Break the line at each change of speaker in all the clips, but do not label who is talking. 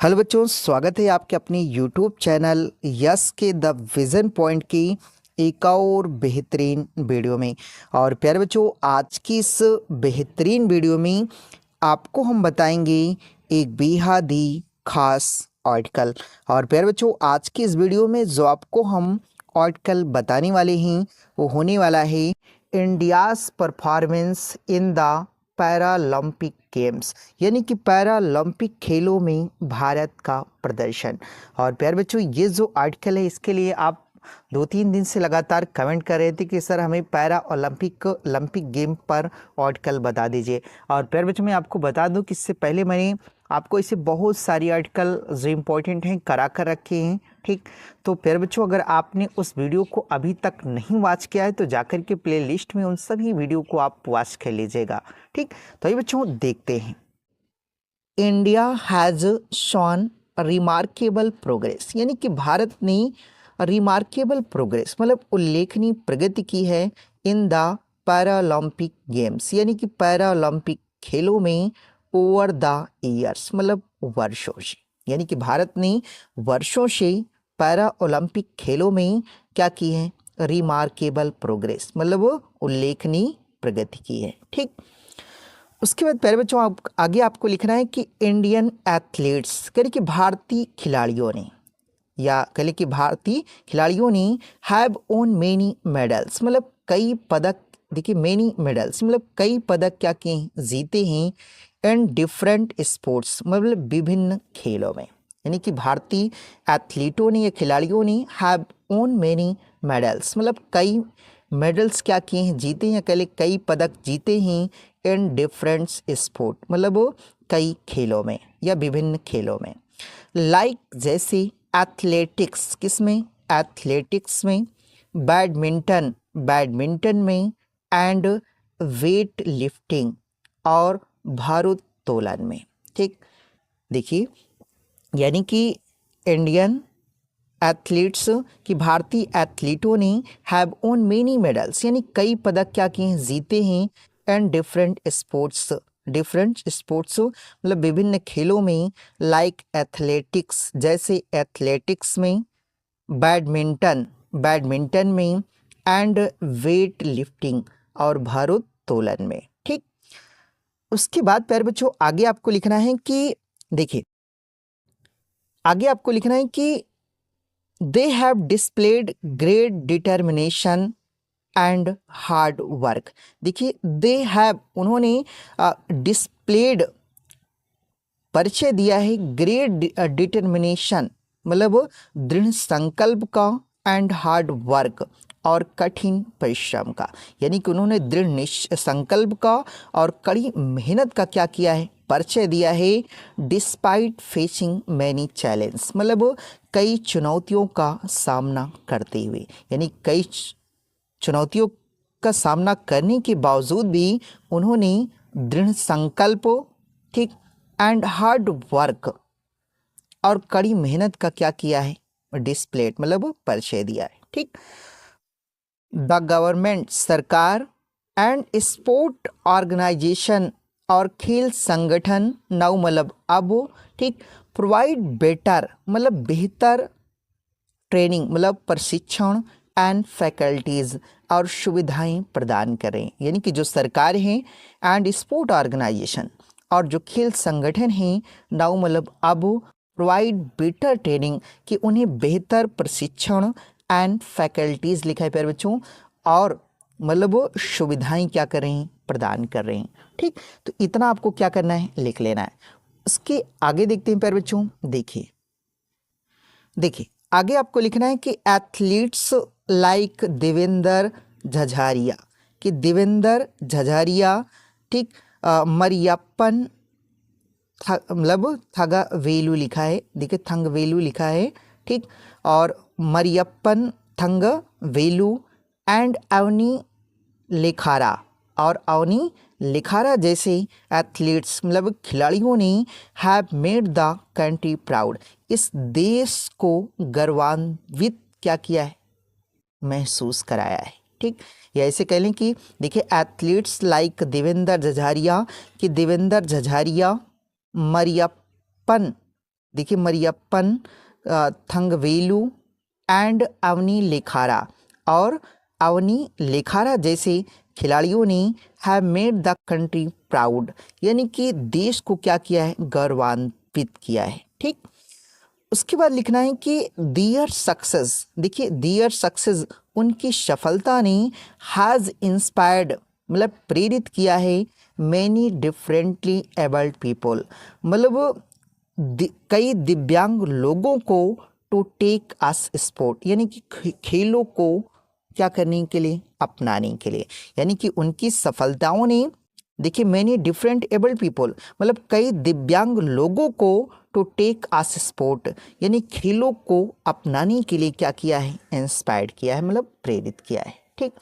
Hello बच्चों, स्वागत है आपके अपने यूट्यूब चैनल यस के द विज़न पॉइंट की एक और बेहतरीन वीडियो में। और प्यारे बच्चों, आज की इस बेहतरीन वीडियो में आपको हम बताएंगे एक बेहद ही खास आर्टिकल। और प्यारे बच्चों, आज की इस वीडियो में जो आपको हम आर्टिकल बताने वाले हैं वो होने वाला है India's performance in the Paralympic games, यानी कि पैरालंपिक खेलों में भारत का प्रदर्शन। और प्यारे बच्चों, ये जो आर्टिकल है इसके लिए आप 2-3 दिन से लगातार कमेंट कर रहे थे कि सर हमें पैरा ओलंपिक गेम पर आर्टिकल बता दीजिए। और प्यारे बच्चों, मैं आपको बता दूं कि इससे पहले मैंने आपको ऐसे बहुत सारी आर्टिकल जो इम्पोर्टेंट हैं करा कर रखे हैं। ठीक, तो प्यारे बच्चों, अगर आपने उस वीडियो को अभी तक नहीं वॉच किया है तो जाकर के प्लेलिस्ट में उन सभी वीडियो को आप वॉच कर लीजिएगा। ठीक, तो ये बच्चों देखते हैं। India has shown remarkable progress, यानी कि भारत ने रिमार्केबल प्रोग्रेस मतलब उल्लेखनीय प्रगति की है इन द पैरालंपिक गेम्स, यानी कि पैरालंपिक खेलों में ओवर द ईयर्स मतलब वर्षों से। यानी कि भारत ने वर्षों से पैरा ओलंपिक खेलों में क्या की है, रिमार्केबल प्रोग्रेस मतलब उल्लेखनीय प्रगति की है। ठीक, उसके बाद प्यारे बच्चों आप आगे आपको लिखना है कि इंडियन एथलीट्स कह कि भारतीय खिलाड़ियों ने या कह कि भारतीय खिलाड़ियों ने हैव ओन मेनी मेडल्स मतलब कई पदक, देखिए मेनी मेडल्स मतलब कई पदक क्या किए हैं, जीते हैं इन डिफरेंट स्पोर्ट्स मतलब विभिन्न खेलों में। यानी कि भारतीय एथलीटों ने या खिलाड़ियों ने हैव ओन मेनी मेडल्स मतलब कई मेडल्स क्या किए हैं, जीते हैं, कह कई पदक जीते हैं इन डिफरेंट स्पोर्ट मतलब कई खेलों में या विभिन्न खेलों में। लाइक जैसे एथलेटिक्स, किसमें, एथलेटिक्स में, बैडमिंटन में एंड वेट लिफ्टिंग और भारोत्तोलन में। ठीक, देखिए यानी कि इंडियन एथलीट्स की भारतीय एथलीटों ने हैव ओन मेनी मेडल्स यानी कई पदक क्या किए हैं, जीते हैं एंड डिफरेंट स्पोर्ट्स मतलब विभिन्न खेलों में। लाइक एथलेटिक्स जैसे एथलेटिक्स में, बैडमिंटन में एंड वेट लिफ्टिंग और भारोत्तोलन में। ठीक, उसके बाद प्यारे बच्चों आगे आपको लिखना है कि देखिए आगे आपको लिखना है कि they have displayed great determination and hard work. देखिए दे हैव उन्होंने डिस्प्लेड परिचय दिया है ग्रेट डिटर्मिनेशन मतलब दृढ़ संकल्प का एंड हार्ड वर्क और कठिन परिश्रम का। यानी कि उन्होंने दृढ़ संकल्प का और कड़ी मेहनत का क्या किया है, परिचय दिया है। डिस्पाइट फेसिंग मैनी चैलेंज मतलब कई चुनौतियों का सामना करते हुए, यानी कई चुनौतियों का सामना करने के बावजूद भी उन्होंने दृढ़ संकल्प, ठीक, एंड हार्ड वर्क और कड़ी मेहनत का क्या किया है, डिस्प्लेड मतलब परिचय दिया है। ठीक, द गवर्नमेंट सरकार एंड स्पोर्ट ऑर्गेनाइजेशन और खेल संगठन नाउ मतलब अब, ठीक, प्रोवाइड बेटर मतलब बेहतर ट्रेनिंग मतलब प्रशिक्षण एंड फैकल्टीज़ और सुविधाएं प्रदान करें। यानी कि जो सरकार हैं एंड स्पोर्ट ऑर्गेनाइजेशन और जो खेल संगठन हैं नाउ मतलब अब प्रोवाइड बेटर ट्रेनिंग कि उन्हें बेहतर प्रशिक्षण एंड फैकल्टीज़ लिखा है प्यारे बच्चों और मतलब वो सुविधाएं क्या कर रहे हैं, प्रदान कर रहे हैं। ठीक, तो इतना आपको क्या करना है, लिख लेना है। उसके आगे देखते हैं प्यारे बच्चों। देखिए आगे आपको लिखना है कि एथलीट्स लाइक देवेंद्र झझारिया, कि देवेंद्र झझारिया, ठीक, मरियप्पन मतलब थंगवेलु लिखा है, देखिए थंगवेलु लिखा है, ठीक, और मरियप्पन थंगवेलु एंड अवनी लेखारा और अवनी लेखारा जैसे एथलीट्स मतलब खिलाड़ियों ने have made the country proud, इस देश को गर्वान्वित क्या किया है, महसूस कराया है। ठीक, या ऐसे कह लें कि देखिए एथलीट्स लाइक देवेंद्र झझारिया, कि देवेंद्र झझारिया, मरियप्पन देखिए मरियप्पन थंगवेलु एंड अवनी लेखारा, और अवनी लेखारा जैसे खिलाड़ियों ने have made the country proud, यानी कि देश को क्या किया है, गौरवान्वित किया है। ठीक, उसके बाद लिखना है कि दियर सक्सेस, देखिए दियर सक्सेस उनकी सफलता ने हैज़ इंस्पायर्ड मतलब प्रेरित किया है मैनी डिफरेंटली एबल्ड पीपल, मतलब कई दिव्यांग लोगों को टू टेक अस स्पोर्ट, यानी कि खेलों को क्या करने के लिए, अपनाने के लिए, यानी कि उनकी सफलताओं ने देखिए मैनी डिफरेंट एबल्ड पीपल मतलब कई दिव्यांग लोगों को टू टेक अस स्पोर्ट, यानी खेलों को अपनाने के लिए क्या किया है, इंस्पायर्ड किया है, मतलब प्रेरित किया है। ठीक,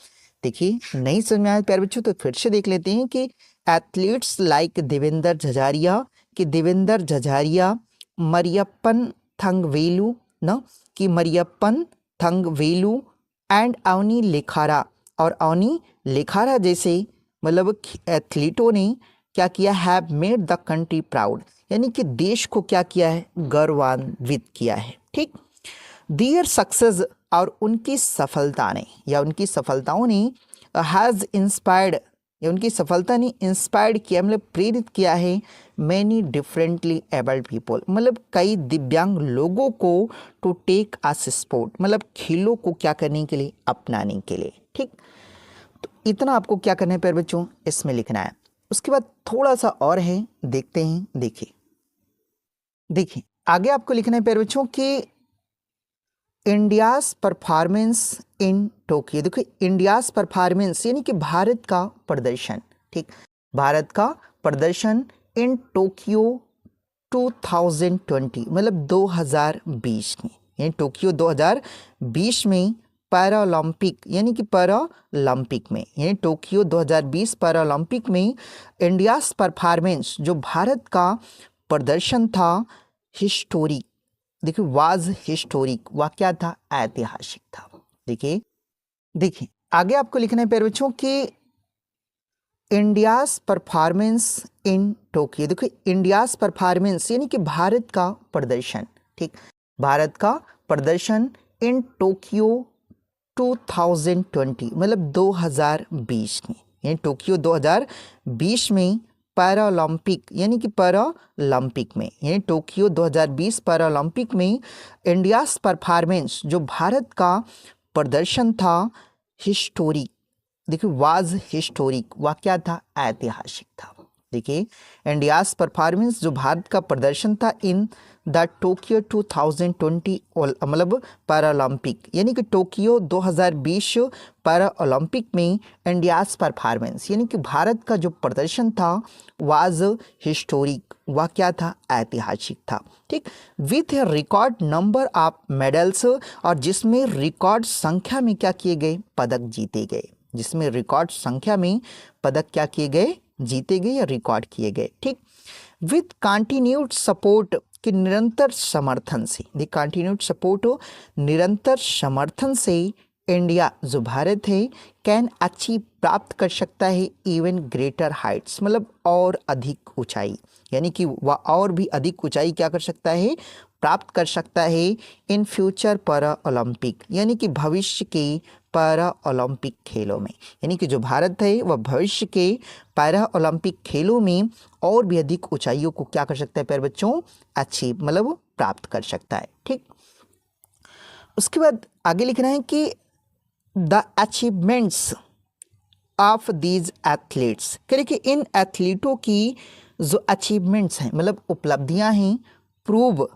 देखिए नहीं समझ में आया प्यारे बच्चों तो फिर से देख लेते हैं कि एथलीट्स लाइक देवेंद्र झझारिया, कि देवेंद्र झझारिया, मरियप्पन थंगवेलु न, कि मरियप्पन थंगवेलु एंड अवनी लेखारा, और अवनी लेखारा जैसे मतलब एथलीटों ने क्या किया, have made the country proud, यानी कि देश को क्या किया है, गौरवान्वित किया है। ठीक, दियर सक्सेस और उनकी सफलता ने या उनकी सफलताओं ने हैज़ इंस्पायर्ड या उनकी सफलता ने इंस्पायर्ड किया मतलब प्रेरित किया है मैनी डिफरेंटली एबल्ड पीपल, मतलब कई दिव्यांग लोगों को टू टेक अस स्पोर्ट, मतलब खेलों को क्या करने के लिए, अपनाने के लिए। ठीक, तो इतना आपको क्या करना है प्यारे बच्चों, इसमें लिखना है। उसके बाद थोड़ा सा और है, देखते हैं। देखिए देखिए आगे आपको लिखना है प्यारे बच्चों कि इंडियाज परफॉर्मेंस इन टोक्यो, देखो इंडियाज परफॉर्मेंस यानी कि भारत का प्रदर्शन। ठीक, भारत का प्रदर्शन इन टोक्यो 2020 मतलब 2020 में, यानी टोक्यो 2020 में पैरालंपिक यानी कि पैरालंपिक में, यानी टोक्यो 2020 पैरालंपिक में इंडियाज परफॉर्मेंस जो भारत का प्रदर्शन था, हिस्टोरिक, देखिए वाज हिस्टोरिक, वह क्या था, ऐतिहासिक था। देखिए देखिए आगे आपको लिखना है प्यारे बच्चों कि इंडियाज परफॉर्मेंस इन टोक्यो, देखिए इंडियाज परफॉर्मेंस यानी कि भारत का प्रदर्शन। ठीक, भारत का प्रदर्शन इन टोक्यो 2020 मतलब 2020 में, यानी टोक्यो 2020 में पैरालंपिक यानी कि पैरालंपिक में, यानी टोक्यो 2020 पैरालंपिक में इंडियाज परफॉर्मेंस जो भारत का प्रदर्शन था, हिस्टोरिक, देखिए वाज हिस्टोरिक, वह क्या था, ऐतिहासिक था। देखिए इंडियाज परफॉर्मेंस जो भारत का प्रदर्शन था इन द टोक्यो 2020 मतलब पैरालंपिक, यानी कि टोक्यो 2020 पैरालंपिक में इंडियाज परफॉर्मेंस यानी कि भारत का जो प्रदर्शन था, वाज हिस्टोरिक, वह क्या था, ऐतिहासिक था। ठीक, with A record number of medals, और जिसमें रिकॉर्ड संख्या में क्या किए गए, पदक जीते गए, जिसमें रिकॉर्ड संख्या में पदक क्या किए गए, जीते गए या रिकॉर्ड किए गए। ठीक, विथ कंटिन्यूड सपोर्ट के निरंतर समर्थन से, द कंटिन्यूड सपोर्ट निरंतर समर्थन से इंडिया जो भारत है कैन अचीव प्राप्त कर सकता है इवन ग्रेटर हाइट्स मतलब और अधिक ऊंचाई, यानी कि वह और भी अधिक ऊंचाई क्या कर सकता है, प्राप्त कर सकता है इन फ्यूचर पैरा ओलंपिक, यानी कि भविष्य के पैरा ओलंपिक खेलों में, यानी कि जो भारत है वह भविष्य के पैरा ओलंपिक खेलों में और भी अधिक ऊंचाइयों को क्या कर सकता है प्यारे बच्चों, अचीव मतलब प्राप्त कर सकता है। ठीक, उसके बाद आगे लिखना है कि the achievements of these athletes, कह कि इन एथलीटों की जो अचीवमेंट्स हैं मतलब उपलब्धियां हैं, प्रूव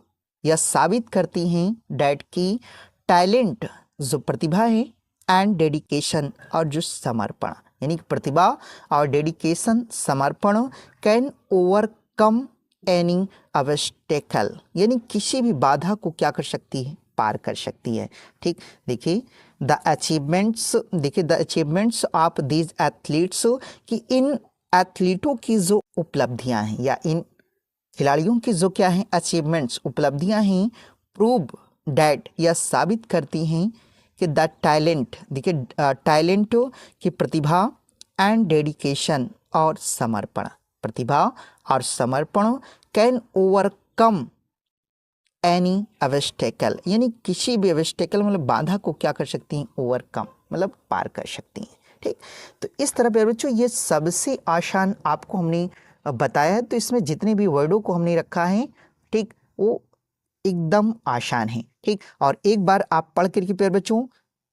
या साबित करती हैं डैट की टैलेंट जो प्रतिभा है एंड डेडिकेशन और जो समर्पण, यानी कि प्रतिभा और डेडिकेशन समर्पण कैन ओवरकम एनी ऑब्स्टेकल, यानी किसी भी बाधा को क्या कर सकती है, पार कर सकती है। ठीक, देखिए द अचीवमेंट्स, देखिए the achievements of these athletes कि इन एथलीटों की जो उपलब्धियां हैं या इन खिलाड़ियों की जो क्या हैं अचीवमेंट्स उपलब्धियां हैं, प्रूव डैट या साबित करती हैं कि द टैलेंट, देखिए टैलेंट की प्रतिभा एंड डेडिकेशन और समर्पण, प्रतिभा और समर्पण कैन ओवरकम एनी ऑब्स्टेकल, यानी किसी भी ऑब्स्टेकल मतलब बाधा को क्या कर सकती हैं, ओवरकम मतलब पार कर सकती हैं। ठीक, तो इस तरह प्यारे बच्चों ये सबसे आसान आपको हमने बताया है। तो इसमें जितने भी वर्डों को हमने रखा है, ठीक, वो एकदम आसान है। ठीक, और एक बार आप पढ़ करके प्यारे बच्चों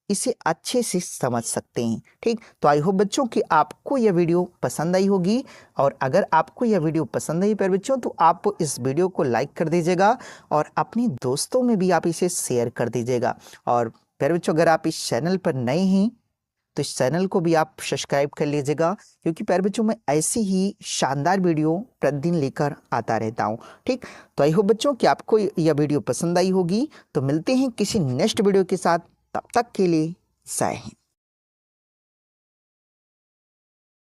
इसे अच्छे से समझ सकते हैं। ठीक, तो आई होप बच्चों कि आपको यह वीडियो पसंद आई होगी, और अगर आपको यह वीडियो पसंद आई प्यारे बच्चों तो आप इस वीडियो को लाइक कर दीजिएगा और अपने दोस्तों में भी आप इसे शेयर कर दीजिएगा। और प्यारे बच्चों अगर आप इस चैनल पर नए हैं तो इस चैनल को भी आप सब्सक्राइब कर लीजिएगा, क्योंकि प्यारे बच्चों मैं ऐसी ही शानदार वीडियो प्रतिदिन लेकर आता रहता हूँ। ठीक, तो आई होप बच्चों कि आपको यह वीडियो पसंद आई होगी। तो मिलते हैं किसी नेक्स्ट वीडियो के साथ, तब तक के लिए जय हिंद।